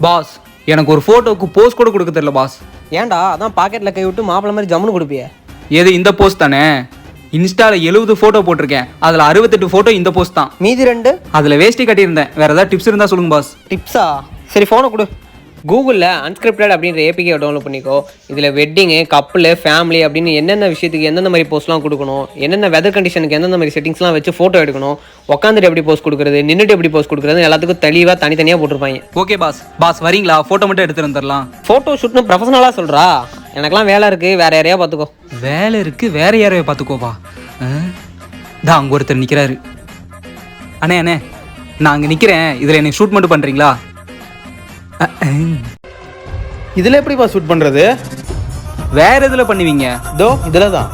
Pass எனக்கு ஒரு ஃபோட்டோவுக்கு போஸ் கூட கொடுக்க தெரியல பாஸ். ஏன்டா அதான் பாக்கெட்டில் கை விட்டு மாப்பிள்ள மாதிரி ஜம்முன்னு கொடுப்பியே. எது இந்த போஸ்ட் தானே? இன்ஸ்டாவில் 70 ஃபோட்டோ போட்டிருக்கேன், அதில் 68 ஃபோட்டோ இந்த போஸ்ட் தான். மீதி 2 அதில் வேஸ்ட்டி கட்டியிருந்தேன். வேறு ஏதாவது டிப்ஸ் இருந்தால் சொல்லுங்க பாஸ். டிப்ஸா? சரி ஃபோனை கொடு. கூகுளில் அன்ஸ்கிரிப்டட் அப்படின்ற ஏபிகே டவுன்லோட் பண்ணிக்கோ. இதில் வெட்டிங்கு, கப்பிள், ஃபேமிலி அப்படின்னு என்னென்ன விஷயத்துக்கு எந்தெந்த மாதிரி போஸ்ட்லாம் கொடுக்கணும், என்னென்ன வெதர் கண்டிஷனுக்கு எந்தெந்த மாதிரி செட்டிங்ஸ்லாம் வச்சு ஃபோட்டோ எடுக்கணும், உட்காந்துட்டு எப்படி போஸ்ட் கொடுக்குறது, நின்றுட்டு எப்படி போஸ்ட் கொடுக்குறது எல்லாத்துக்கும் தெளிவாக தனித்தனியாக போட்டிருப்பாங்க. Okay boss. பாஸ் வரீங்களா? ஃபோட்டோ மட்டும் எடுத்து வந்துடலாம். ஃபோட்டோ ஷூட்னு ப்ரொஃபஷனலாக சொல்கிறா. எனக்கெல்லாம் வேலை இருக்குது, வேறு யாரையா பார்த்துக்கோ. வேலை இருக்குது, வேறு யாரையா பார்த்துக்கோவா? தான் அங்கே ஒருத்தர் நிற்கிறாரு. அண்ணே அண்ணே, நான் அங்கே நிற்கிறேன், இதில் எனக்கு ஷூட் மட்டும் பண்ணுறீங்களா? இதில் எப்படிப்பா ஷூட் பண்ணுறது? வேறு எதில் பண்ணுவீங்க? இதோ இதில் தான்.